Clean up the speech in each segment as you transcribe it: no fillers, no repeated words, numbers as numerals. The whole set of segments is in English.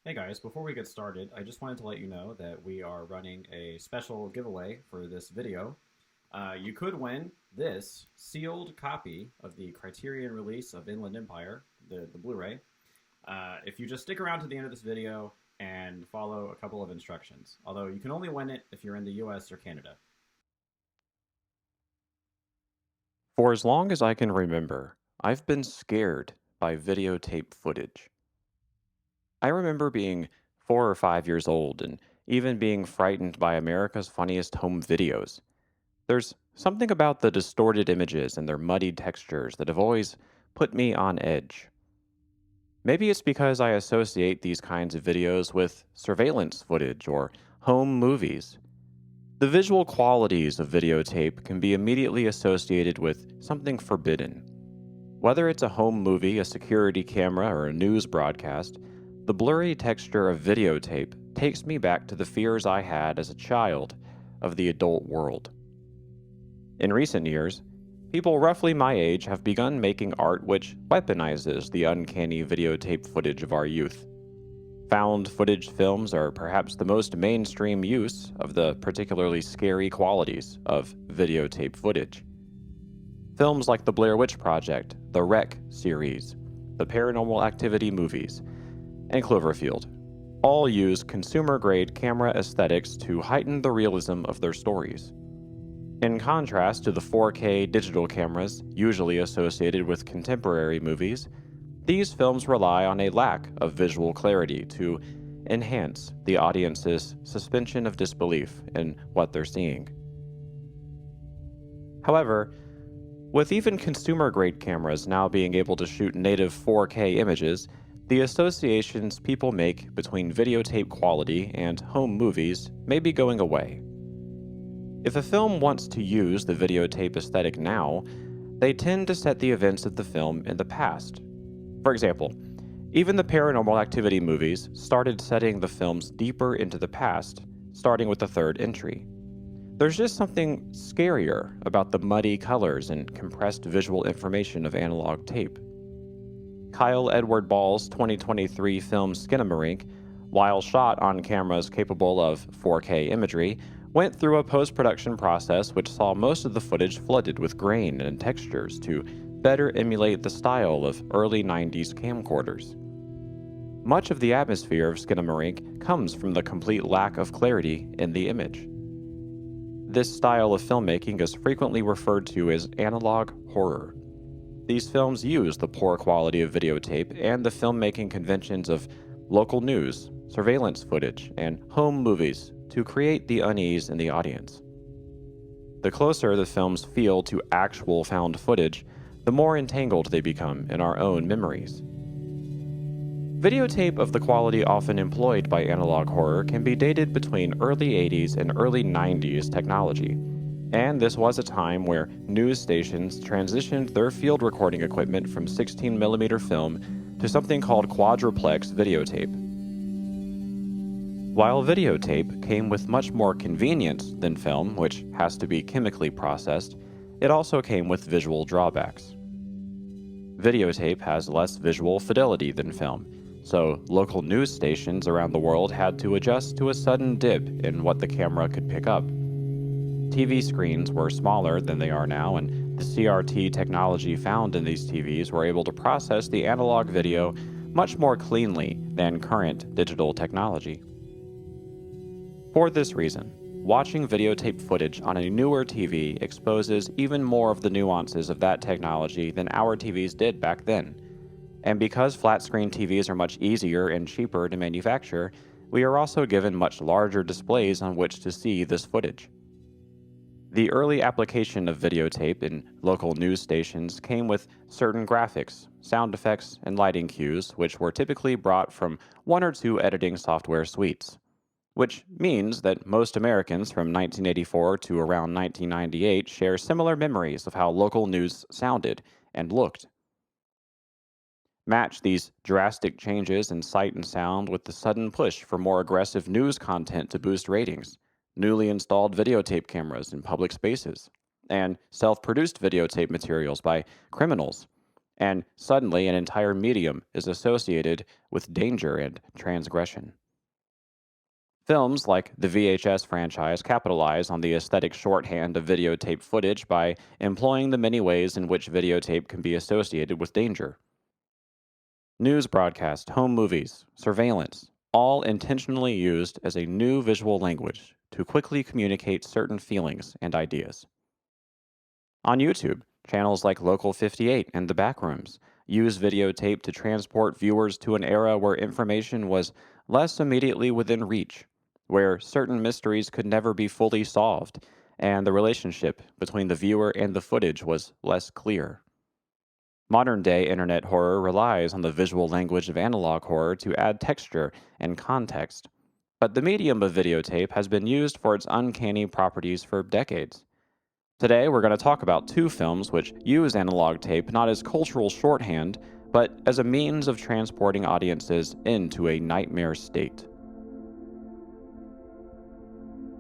Hey guys, before we get started, I just wanted to let you know that we are running a special giveaway for this video. You could win this sealed copy of the Criterion release of Inland Empire, the Blu-ray, if you just stick around to the end of this video and follow a couple of instructions. Although you can only win it if you're in the US or Canada. For as long as I can remember, I've been scared by videotape footage. I remember being 4 or 5 years old and even being frightened by America's Funniest Home Videos. There's something about the distorted images and their muddied textures that have always put me on edge. Maybe it's because I associate these kinds of videos with surveillance footage or home movies. The visual qualities of videotape can be immediately associated with something forbidden. Whether it's a home movie, a security camera, or a news broadcast, the blurry texture of videotape takes me back to the fears I had as a child of the adult world. In recent years, people roughly my age have begun making art which weaponizes the uncanny videotape footage of our youth. Found footage films are perhaps the most mainstream use of the particularly scary qualities of videotape footage. Films like the Blair Witch Project, the Wreck series, the Paranormal Activity movies, and Cloverfield all use consumer-grade camera aesthetics to heighten the realism of their stories. In contrast to the 4K digital cameras usually associated with contemporary movies, these films rely on a lack of visual clarity to enhance the audience's suspension of disbelief in what they're seeing. However, with even consumer-grade cameras now being able to shoot native 4K images, the associations people make between videotape quality and home movies may be going away. If a film wants to use the videotape aesthetic now, they tend to set the events of the film in the past. For example, even the Paranormal Activity movies started setting the films deeper into the past, starting with the third entry. There's just something scarier about the muddy colors and compressed visual information of analog tape. Kyle Edward Ball's 2023 film Skinamarink, while shot on cameras capable of 4K imagery, went through a post-production process which saw most of the footage flooded with grain and textures to better emulate the style of early 90s camcorders. Much of the atmosphere of Skinamarink comes from the complete lack of clarity in the image. This style of filmmaking is frequently referred to as analog horror. These films use the poor quality of videotape and the filmmaking conventions of local news, surveillance footage, and home movies to create the unease in the audience. The closer the films feel to actual found footage, the more entangled they become in our own memories. Videotape of the quality often employed by analog horror can be dated between early 80s and early 90s technology, and this was a time where news stations transitioned their field recording equipment from 16mm film to something called quadruplex videotape. While videotape came with much more convenience than film, which has to be chemically processed, it also came with visual drawbacks. Videotape has less visual fidelity than film, so local news stations around the world had to adjust to a sudden dip in what the camera could pick up. TV screens were smaller than they are now, and the CRT technology found in these TVs were able to process the analog video much more cleanly than current digital technology. For this reason, watching videotape footage on a newer TV exposes even more of the nuances of that technology than our TVs did back then. And because flat-screen TVs are much easier and cheaper to manufacture, we are also given much larger displays on which to see this footage. The early application of videotape in local news stations came with certain graphics, sound effects, and lighting cues, which were typically brought from one or two editing software suites. Which means that most Americans from 1984 to around 1998 share similar memories of how local news sounded and looked. Match these drastic changes in sight and sound with the sudden push for more aggressive news content to boost ratings, newly installed videotape cameras in public spaces, and self-produced videotape materials by criminals, and suddenly an entire medium is associated with danger and transgression. Films like the VHS franchise capitalize on the aesthetic shorthand of videotape footage by employing the many ways in which videotape can be associated with danger. News broadcasts, home movies, surveillance, all intentionally used as a new visual language to quickly communicate certain feelings and ideas. On YouTube, channels like Local 58 and The Backrooms use videotape to transport viewers to an era where information was less immediately within reach, where certain mysteries could never be fully solved, and the relationship between the viewer and the footage was less clear. Modern-day internet horror relies on the visual language of analog horror to add texture and context, but the medium of videotape has been used for its uncanny properties for decades. Today, we're going to talk about two films which use analog tape not as cultural shorthand, but as a means of transporting audiences into a nightmare state.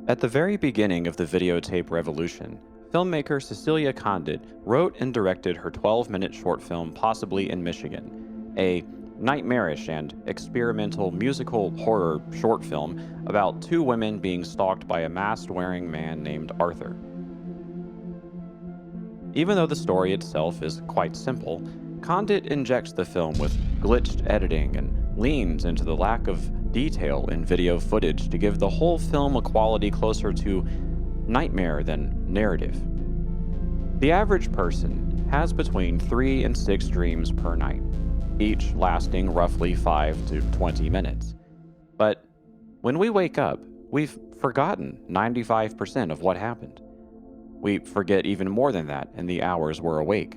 At the very beginning of the videotape revolution, filmmaker Cecilia Condit wrote and directed her 12-minute short film Possibly in Michigan, a nightmarish and experimental musical horror short film about two women being stalked by a mask-wearing man named Arthur. Even though the story itself is quite simple, Condit injects the film with glitched editing and leans into the lack of detail in video footage to give the whole film a quality closer to nightmare than narrative. The average person has between 3 and 6 dreams per night, each lasting roughly 5 to 20 minutes. But when we wake up, we've forgotten 95% of what happened. We forget even more than that in the hours we're awake.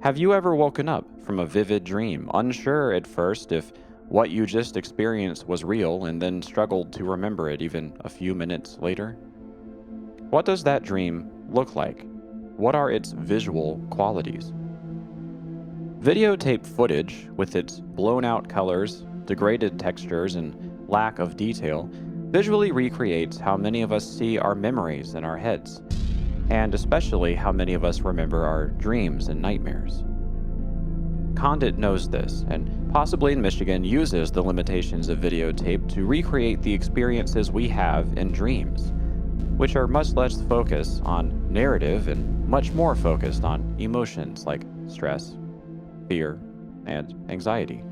Have you ever woken up from a vivid dream, unsure at first if what you just experienced was real, and then struggled to remember it even a few minutes later? What does that dream look like? What are its visual qualities? Videotape footage, with its blown-out colors, degraded textures, and lack of detail, visually recreates how many of us see our memories in our heads, and especially how many of us remember our dreams and nightmares. Condit knows this, and Possibly in Michigan uses the limitations of videotape to recreate the experiences we have in dreams, which are much less focused on narrative and much more focused on emotions like stress, fear, and anxiety.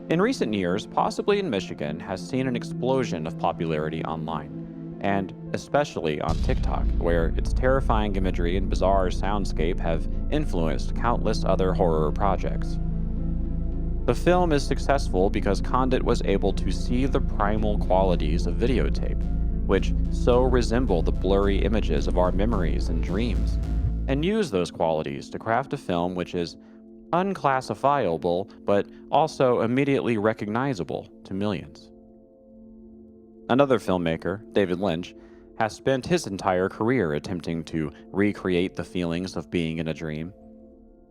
In recent years, Possibly in Michigan has seen an explosion of popularity online, and especially on TikTok, where its terrifying imagery and bizarre soundscape have influenced countless other horror projects. The film is successful because Condit was able to see the primal qualities of videotape, which so resemble the blurry images of our memories and dreams, and use those qualities to craft a film which is unclassifiable, but also immediately recognizable to millions. Another filmmaker, David Lynch, has spent his entire career attempting to recreate the feelings of being in a dream.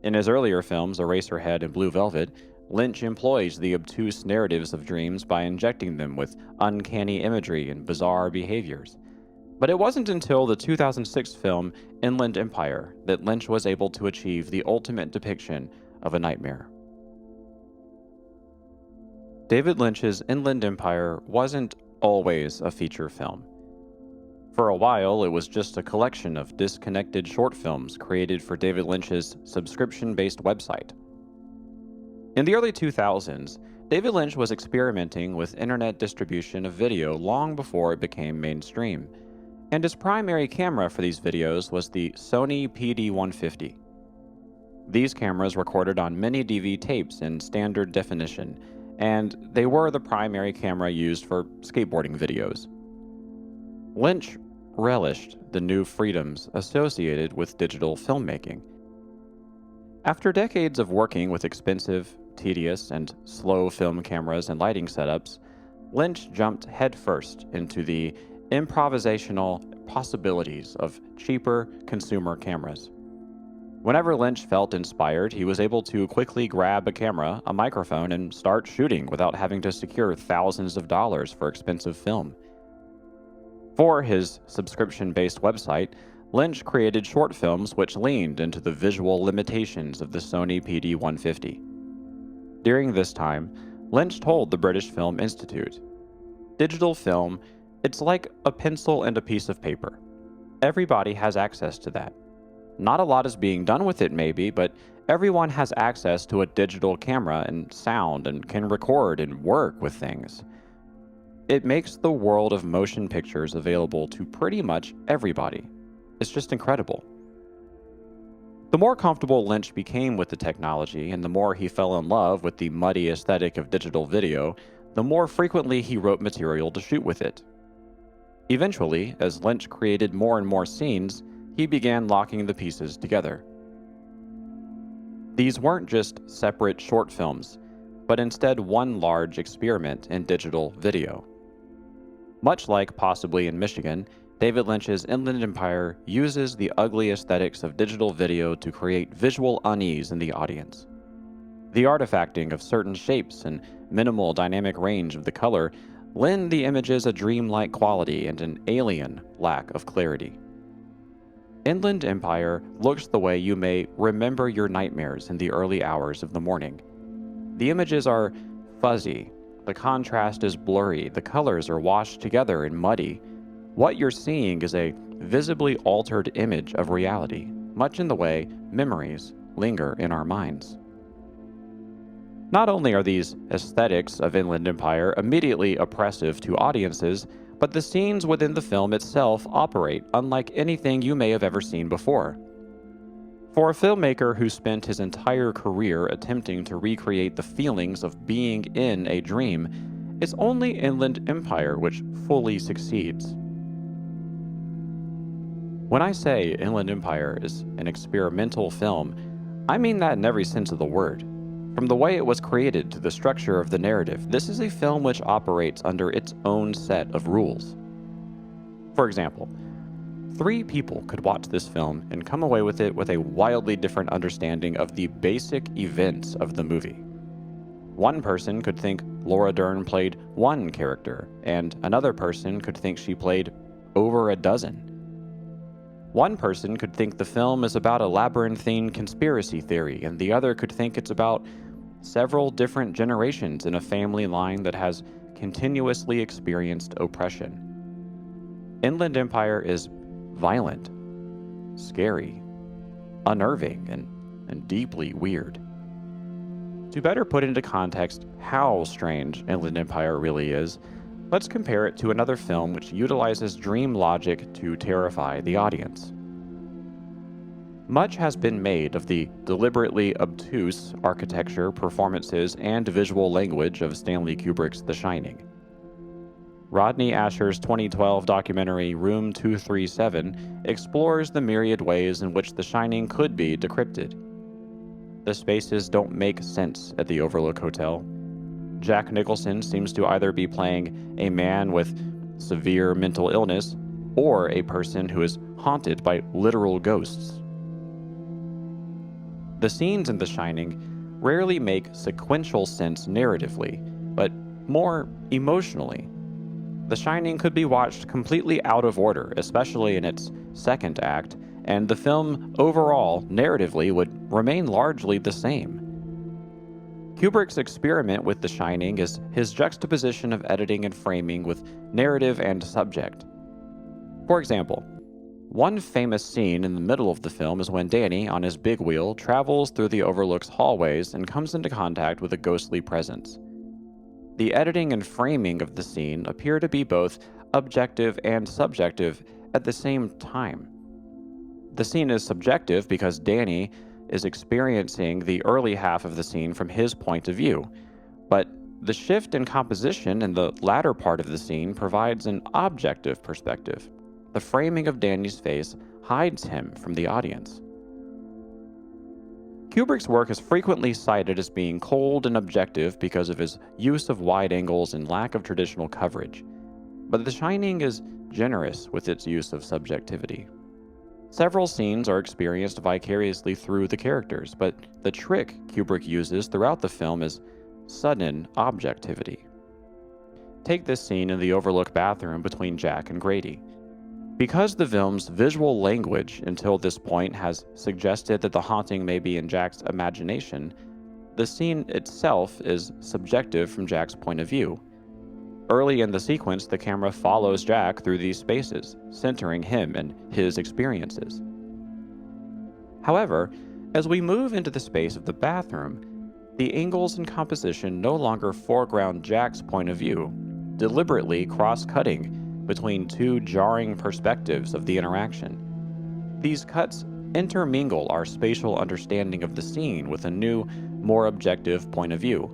In his earlier films, Eraserhead and Blue Velvet, Lynch employs the obtuse narratives of dreams by injecting them with uncanny imagery and bizarre behaviors. But it wasn't until the 2006 film Inland Empire that Lynch was able to achieve the ultimate depiction of a nightmare. David Lynch's Inland Empire wasn't always a feature film. For a while, it was just a collection of disconnected short films created for David Lynch's subscription-based website. In the early 2000s, David Lynch was experimenting with internet distribution of video long before it became mainstream, and his primary camera for these videos was the Sony PD-150. These cameras recorded on minidv tapes in standard definition, and they were the primary camera used for skateboarding videos. Lynch relished the new freedoms associated with digital filmmaking. After decades of working with expensive, tedious, and slow film cameras and lighting setups, Lynch jumped headfirst into the improvisational possibilities of cheaper consumer cameras. Whenever Lynch felt inspired, he was able to quickly grab a camera, a microphone, and start shooting without having to secure thousands of dollars for expensive film. For his subscription-based website, Lynch created short films which leaned into the visual limitations of the Sony PD-150. During this time, Lynch told the British Film Institute, "Digital film, it's like a pencil and a piece of paper. Everybody has access to that. Not a lot is being done with it maybe, but everyone has access to a digital camera and sound and can record and work with things. It makes the world of motion pictures available to pretty much everybody. It's just incredible." The more comfortable Lynch became with the technology and the more he fell in love with the muddy aesthetic of digital video, the more frequently he wrote material to shoot with it. Eventually, as Lynch created more and more scenes, he began locking the pieces together. These weren't just separate short films, but instead one large experiment in digital video. Much like Possibly in Michigan, David Lynch's Inland Empire uses the ugly aesthetics of digital video to create visual unease in the audience. The artifacting of certain shapes and minimal dynamic range of the color lend the images a dreamlike quality and an alien lack of clarity. Inland Empire looks the way you may remember your nightmares in the early hours of the morning. The images are fuzzy, the contrast is blurry, the colors are washed together and muddy. What you're seeing is a visibly altered image of reality, much in the way memories linger in our minds. Not only are these aesthetics of Inland Empire immediately oppressive to audiences, but the scenes within the film itself operate unlike anything you may have ever seen before. For a filmmaker who spent his entire career attempting to recreate the feelings of being in a dream, it's only Inland Empire which fully succeeds. When I say Inland Empire is an experimental film, I mean that in every sense of the word. From the way it was created to the structure of the narrative, this is a film which operates under its own set of rules. For example, 3 people could watch this film and come away with it with a wildly different understanding of the basic events of the movie. One person could think Laura Dern played one character, and another person could think she played over a dozen. One person could think the film is about a labyrinthine conspiracy theory, and the other could think it's about several different generations in a family line that has continuously experienced oppression. Inland Empire is violent, scary, unnerving, and deeply weird. To better put into context how strange Inland Empire really is, let's compare it to another film which utilizes dream logic to terrify the audience. Much has been made of the deliberately obtuse architecture, performances, and visual language of Stanley Kubrick's The Shining. Rodney Asher's 2012 documentary Room 237 explores the myriad ways in which The Shining could be decrypted. The spaces don't make sense at the Overlook Hotel. Jack Nicholson seems to either be playing a man with severe mental illness or a person who is haunted by literal ghosts. The scenes in The Shining rarely make sequential sense narratively, but more emotionally. The Shining could be watched completely out of order, especially in its second act, and the film overall, narratively, would remain largely the same. Kubrick's experiment with The Shining is his juxtaposition of editing and framing with narrative and subject. For example, one famous scene in the middle of the film is when Danny, on his big wheel, travels through the Overlook's hallways and comes into contact with a ghostly presence. The editing and framing of the scene appear to be both objective and subjective at the same time. The scene is subjective because Danny is experiencing the early half of the scene from his point of view, but the shift in composition in the latter part of the scene provides an objective perspective. The framing of Danny's face hides him from the audience. Kubrick's work is frequently cited as being cold and objective because of his use of wide angles and lack of traditional coverage, but The Shining is generous with its use of subjectivity. Several scenes are experienced vicariously through the characters, but the trick Kubrick uses throughout the film is sudden objectivity. Take this scene in the Overlook bathroom between Jack and Grady. Because the film's visual language until this point has suggested that the haunting may be in Jack's imagination, the scene itself is subjective from Jack's point of view. Early in the sequence, the camera follows Jack through these spaces, centering him and his experiences. However, as we move into the space of the bathroom, the angles and composition no longer foreground Jack's point of view, deliberately cross-cutting between two jarring perspectives of the interaction. These cuts intermingle our spatial understanding of the scene with a new, more objective point of view.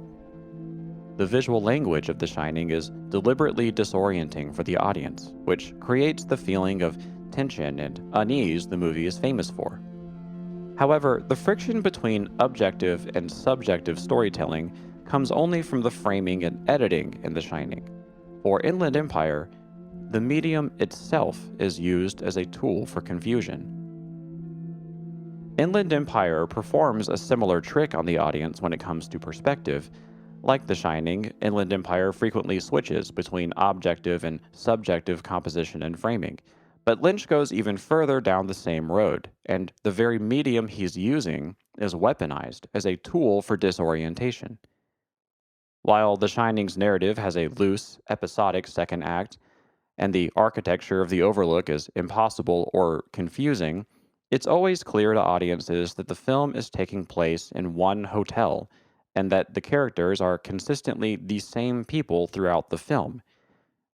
The visual language of The Shining is deliberately disorienting for the audience, which creates the feeling of tension and unease the movie is famous for. However, the friction between objective and subjective storytelling comes only from the framing and editing in The Shining. For Inland Empire, the medium itself is used as a tool for confusion. Inland Empire performs a similar trick on the audience when it comes to perspective. Like The Shining, Inland Empire frequently switches between objective and subjective composition and framing, but Lynch goes even further down the same road, and the very medium he's using is weaponized as a tool for disorientation. While The Shining's narrative has a loose, episodic second act, and the architecture of the Overlook is impossible or confusing, it's always clear to audiences that the film is taking place in one hotel, and that the characters are consistently the same people throughout the film.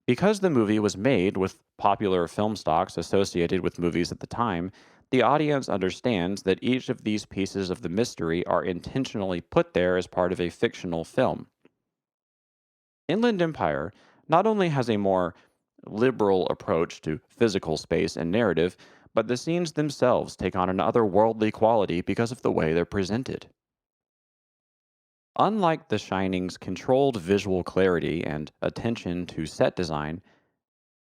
Because the movie was made with popular film stocks associated with movies at the time, the audience understands that each of these pieces of the mystery are intentionally put there as part of a fictional film. Inland Empire not only has a more liberal approach to physical space and narrative, but the scenes themselves take on an otherworldly quality because of the way they're presented. Unlike The Shining's controlled visual clarity and attention to set design,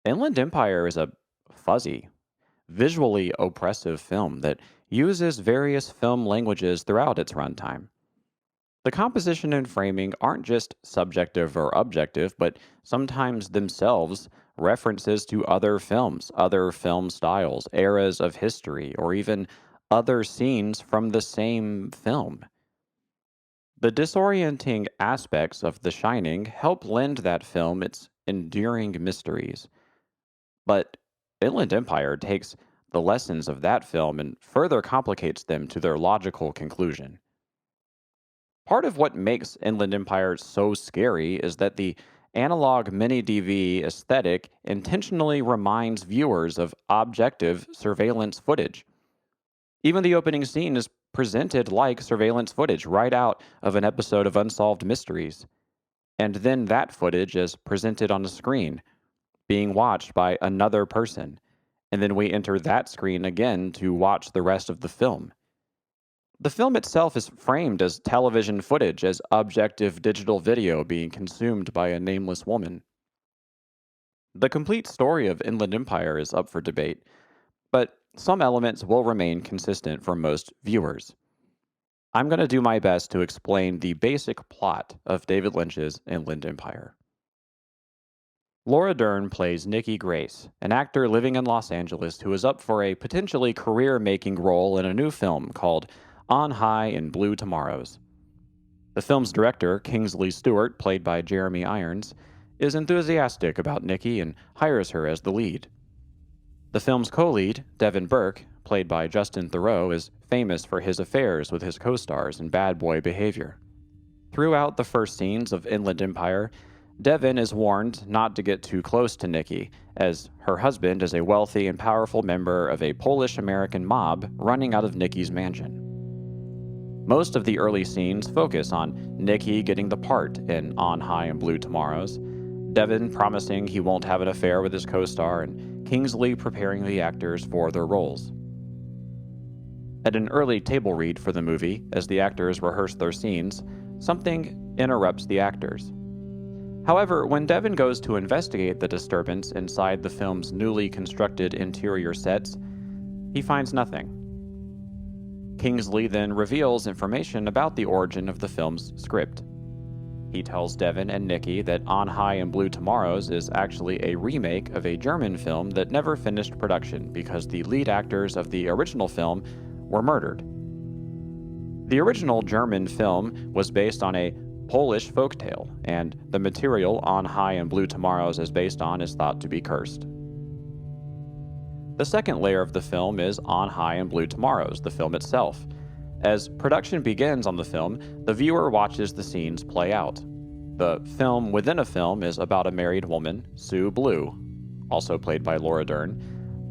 Inland Empire is a fuzzy, visually oppressive film that uses various film languages throughout its runtime. The composition and framing aren't just subjective or objective, but sometimes themselves references to other films, other film styles, eras of history, or even other scenes from the same film. The disorienting aspects of The Shining help lend that film its enduring mysteries. But Inland Empire takes the lessons of that film and further complicates them to their logical conclusion. Part of what makes Inland Empire so scary is that the analog minidv aesthetic intentionally reminds viewers of objective surveillance footage. Even the opening scene is presented like surveillance footage right out of an episode of Unsolved Mysteries. And then that footage is presented on a screen, being watched by another person. And then we enter that screen again to watch the rest of the film. The film itself is framed as television footage, as objective digital video being consumed by a nameless woman. The complete story of Inland Empire is up for debate, but some elements will remain consistent for most viewers. I'm going to do my best to explain the basic plot of David Lynch's Inland Empire. Laura Dern plays Nikki Grace, an actor living in Los Angeles who is up for a potentially career-making role in a new film called On High in Blue Tomorrows. The film's director, Kingsley Stewart, played by Jeremy Irons, is enthusiastic about Nikki and hires her as the lead. The film's co-lead, Devin Burke, played by Justin Theroux, is famous for his affairs with his co-stars and bad boy behavior. Throughout the first scenes of Inland Empire, Devin is warned not to get too close to Nikki, as her husband is a wealthy and powerful member of a Polish-American mob running out of Nikki's mansion. Most of the early scenes focus on Nikki getting the part in On High in Blue Tomorrows, Devin promising he won't have an affair with his co-star, and Kingsley preparing the actors for their roles. At an early table read for the movie, as the actors rehearse their scenes, something interrupts the actors. However, when Devin goes to investigate the disturbance inside the film's newly constructed interior sets, he finds nothing. Kingsley then reveals information about the origin of the film's script. He tells Devin and Nikki that On High and Blue Tomorrows is actually a remake of a German film that never finished production because the lead actors of the original film were murdered. The original German film was based on a Polish folktale, and the material On High and Blue Tomorrows is based on is thought to be cursed. The second layer of the film is On High and Blue Tomorrows, the film itself. As production begins on the film, the viewer watches the scenes play out. The film within a film is about a married woman, Sue Blue, also played by Laura Dern,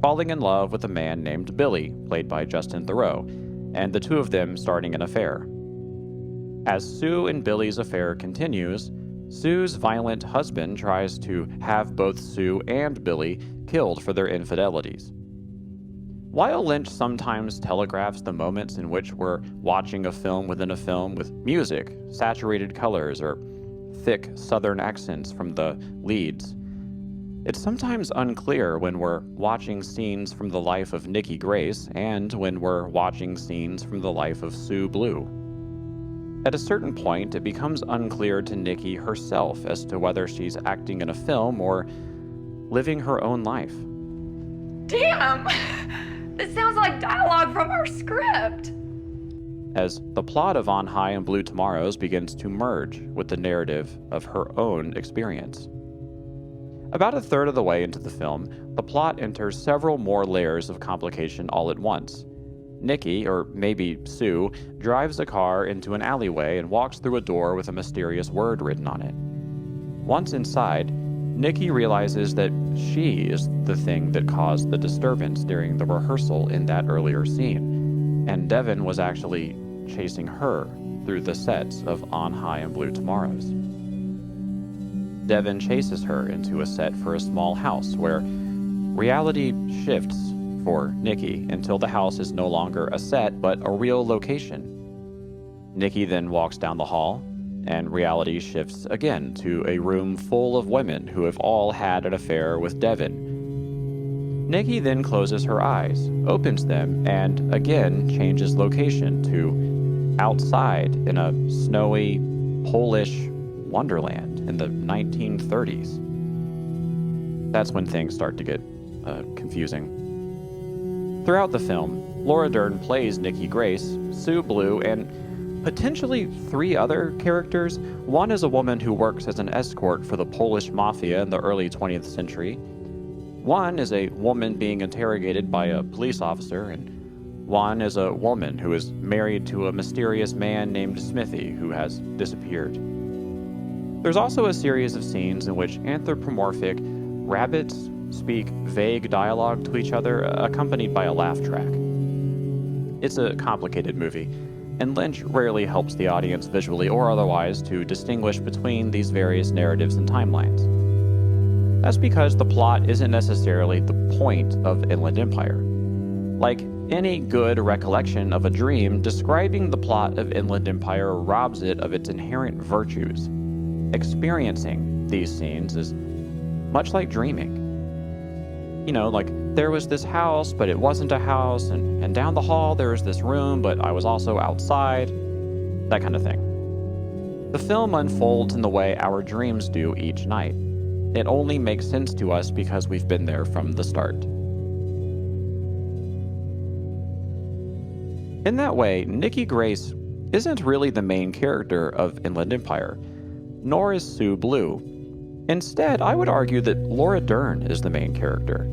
falling in love with a man named Billy, played by Justin Theroux, and the two of them starting an affair. As Sue and Billy's affair continues, Sue's violent husband tries to have both Sue and Billy killed for their infidelities. While Lynch sometimes telegraphs the moments in which we're watching a film within a film with music, saturated colors, or thick southern accents from the leads, it's sometimes unclear when we're watching scenes from the life of Nikki Grace and when we're watching scenes from the life of Sue Blue. At a certain point, it becomes unclear to Nikki herself as to whether she's acting in a film or living her own life. Damn! This sounds like dialogue from our script. As the plot of On High and Blue Tomorrows begins to merge with the narrative of her own experience. About a third of the way into the film, the plot enters several more layers of complication all at once. Nikki, or maybe Sue, drives a car into an alleyway and walks through a door with a mysterious word written on it. Once inside, Nikki realizes that she is the thing that caused the disturbance during the rehearsal in that earlier scene, and Devin was actually chasing her through the sets of On High and Blue Tomorrows. Devin chases her into a set for a small house where reality shifts for Nikki until the house is no longer a set but a real location. Nikki then walks down the hall, and reality shifts again to a room full of women who have all had an affair with Devin. Nikki then closes her eyes, opens them, and again changes location to outside in a snowy Polish wonderland in the 1930s. That's when things start to get confusing. Throughout the film, Laura Dern plays Nikki Grace, Sue Blue, and potentially 3 other characters. One is a woman who works as an escort for the Polish mafia in the early 20th century. One is a woman being interrogated by a police officer, and one is a woman who is married to a mysterious man named Smithy who has disappeared. There's also a series of scenes in which anthropomorphic rabbits speak vague dialogue to each other, accompanied by a laugh track. It's a complicated movie, and Lynch rarely helps the audience visually or otherwise to distinguish between these various narratives and timelines. That's because the plot isn't necessarily the point of Inland Empire. Like any good recollection of a dream, describing the plot of Inland Empire robs it of its inherent virtues. Experiencing these scenes is much like dreaming. You know, like, there was this house, but it wasn't a house, and down the hall there was this room, but I was also outside, that kind of thing. The film unfolds in the way our dreams do each night. It only makes sense to us because we've been there from the start. In that way, Nikki Grace isn't really the main character of Inland Empire, nor is Sue Blue. Instead, I would argue that Laura Dern is the main character.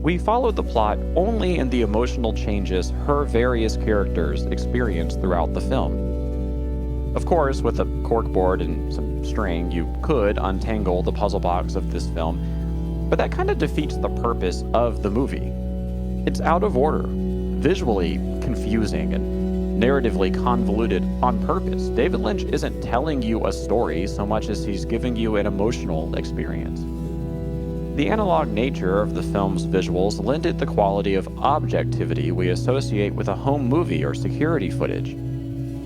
We follow the plot only in the emotional changes her various characters experience throughout the film. Of course, with a corkboard and some string, you could untangle the puzzle box of this film, but that kind of defeats the purpose of the movie. It's out of order, visually confusing, and narratively convoluted on purpose. David Lynch isn't telling you a story so much as he's giving you an emotional experience. The analog nature of the film's visuals lend it the quality of objectivity we associate with a home movie or security footage.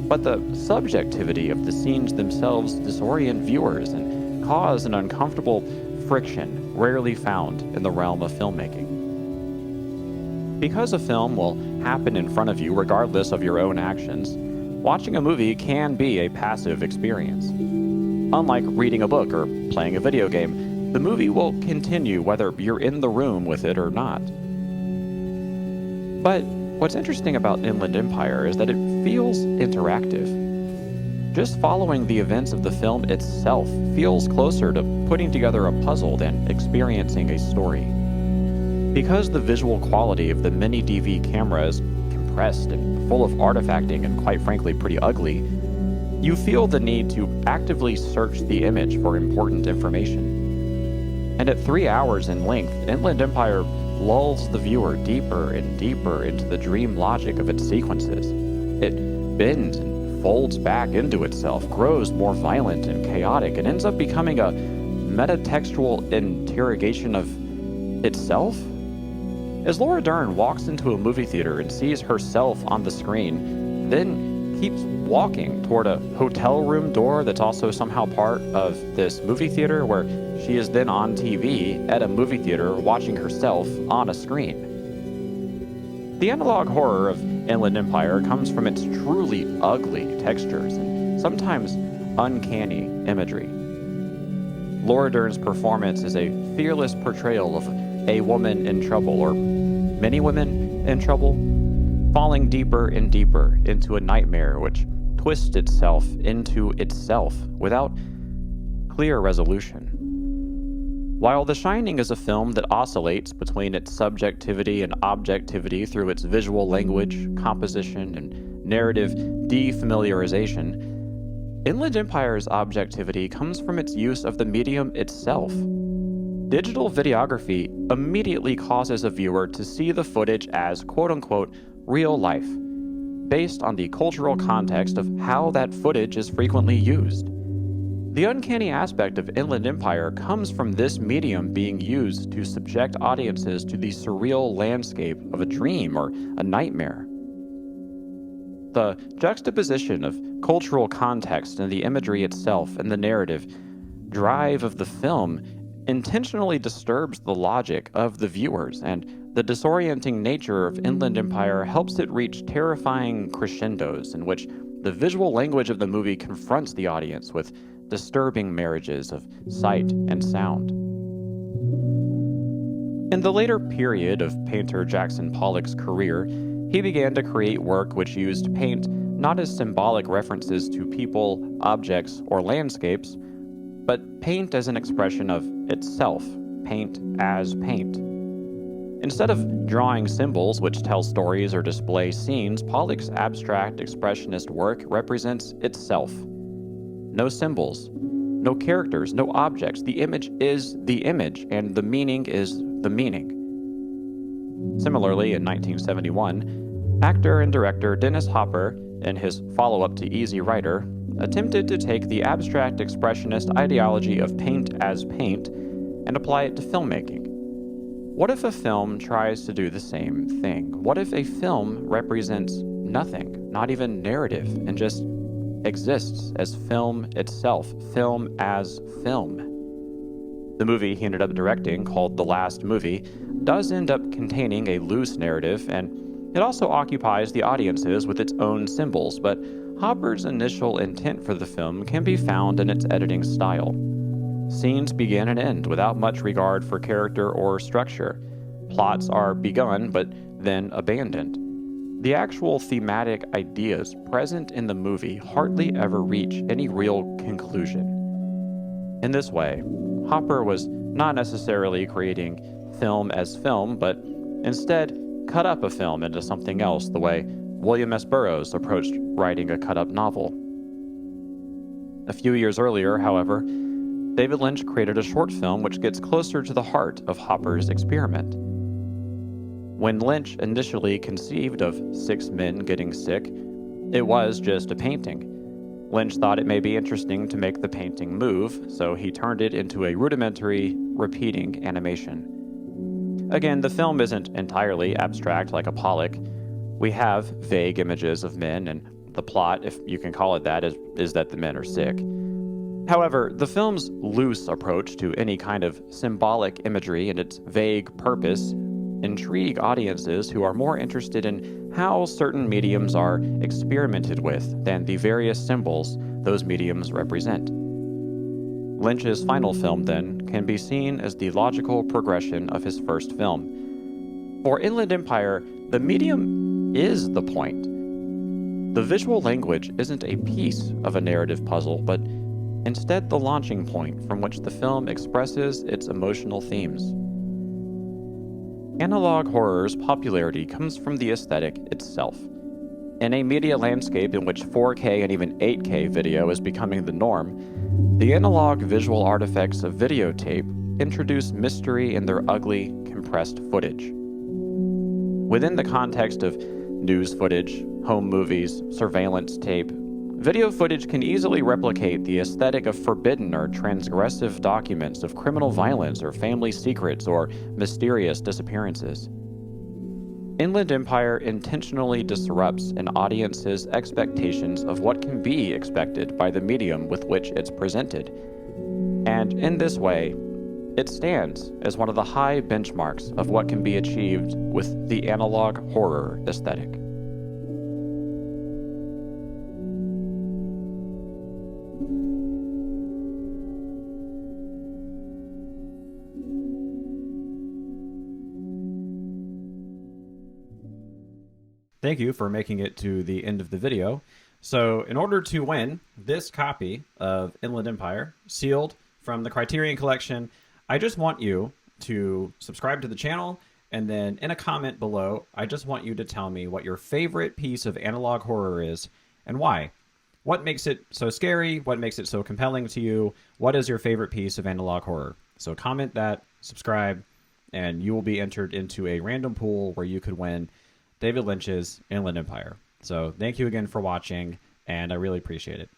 But the subjectivity of the scenes themselves disorient viewers and cause an uncomfortable friction rarely found in the realm of filmmaking. Because a film will happen in front of you regardless of your own actions, watching a movie can be a passive experience. Unlike reading a book or playing a video game, the movie will continue whether you're in the room with it or not. But what's interesting about Inland Empire is that it feels interactive. Just following the events of the film itself feels closer to putting together a puzzle than experiencing a story. Because the visual quality of the minidv camera is compressed and full of artifacting and quite frankly pretty ugly, you feel the need to actively search the image for important information. And at 3 hours in length, Inland Empire lulls the viewer deeper and deeper into the dream logic of its sequences. It bends and folds back into itself, grows more violent and chaotic, and ends up becoming a metatextual interrogation of itself? As Laura Dern walks into a movie theater and sees herself on the screen, then keeps walking toward a hotel room door that's also somehow part of this movie theater, where she is then on TV at a movie theater watching herself on a screen. The analog horror of Inland Empire comes from its truly ugly textures and sometimes uncanny imagery. Laura Dern's performance is a fearless portrayal of a woman in trouble, or many women in trouble, falling deeper and deeper into a nightmare which twists itself into itself without clear resolution. While The Shining is a film that oscillates between its subjectivity and objectivity through its visual language, composition, and narrative defamiliarization, Inland Empire's objectivity comes from its use of the medium itself. Digital videography immediately causes a viewer to see the footage as quote-unquote real life, based on the cultural context of how that footage is frequently used. The uncanny aspect of Inland Empire comes from this medium being used to subject audiences to the surreal landscape of a dream or a nightmare. The juxtaposition of cultural context and the imagery itself and the narrative drive of the film intentionally disturbs the logic of the viewers, and the disorienting nature of Inland Empire helps it reach terrifying crescendos in which the visual language of the movie confronts the audience with disturbing marriages of sight and sound. In the later period of painter Jackson Pollock's career, he began to create work which used paint not as symbolic references to people, objects, or landscapes, but paint as an expression of itself, paint as paint. Instead of drawing symbols which tell stories or display scenes, Pollock's abstract expressionist work represents itself. No symbols, no characters, no objects. The image is the image, and the meaning is the meaning. Similarly, in 1971, actor and director Dennis Hopper, in his follow-up to Easy Rider, attempted to take the abstract expressionist ideology of paint as paint and apply it to filmmaking. What if a film tries to do the same thing? What if a film represents nothing, not even narrative, and just exists as film itself, film as film? The movie he ended up directing, called The Last Movie, does end up containing a loose narrative, and it also occupies the audiences with its own symbols, but Hopper's initial intent for the film can be found in its editing style. Scenes begin and end without much regard for character or structure. Plots are begun but then abandoned. The actual thematic ideas present in the movie hardly ever reach any real conclusion. In this way, Hopper was not necessarily creating film as film, but instead cut up a film into something else the way William S. Burroughs approached writing a cut-up novel. A few years earlier, however, David Lynch created a short film which gets closer to the heart of Hopper's experiment. When Lynch initially conceived of 6 men getting sick, it was just a painting. Lynch thought it may be interesting to make the painting move, so he turned it into a rudimentary, repeating animation. Again, the film isn't entirely abstract like a Pollock. We have vague images of men, and the plot, if you can call it that, is that the men are sick. However, the film's loose approach to any kind of symbolic imagery and its vague purpose intrigue audiences who are more interested in how certain mediums are experimented with than the various symbols those mediums represent. Lynch's final film, then, can be seen as the logical progression of his first film. For Inland Empire, the medium is the point. The visual language isn't a piece of a narrative puzzle, but instead the launching point from which the film expresses its emotional themes. Analog horror's popularity comes from the aesthetic itself. In a media landscape in which 4K and even 8K video is becoming the norm, the analog visual artifacts of videotape introduce mystery in their ugly, compressed footage. Within the context of news footage, home movies, surveillance tape, video footage can easily replicate the aesthetic of forbidden or transgressive documents of criminal violence or family secrets or mysterious disappearances. Inland Empire intentionally disrupts an audience's expectations of what can be expected by the medium with which it's presented. And in this way, it stands as one of the high benchmarks of what can be achieved with the analog horror aesthetic. Thank you for making it to the end of the video. So in order to win this copy of Inland Empire, sealed from the Criterion Collection, I just want you to subscribe to the channel, and then in a comment below, I just want you to tell me what your favorite piece of analog horror is and why. What makes it so scary? What makes it so compelling to you? What is your favorite piece of analog horror? So comment that, subscribe, and you will be entered into a random pool where you could win David Lynch's Inland Empire. So thank you again for watching, and I really appreciate it.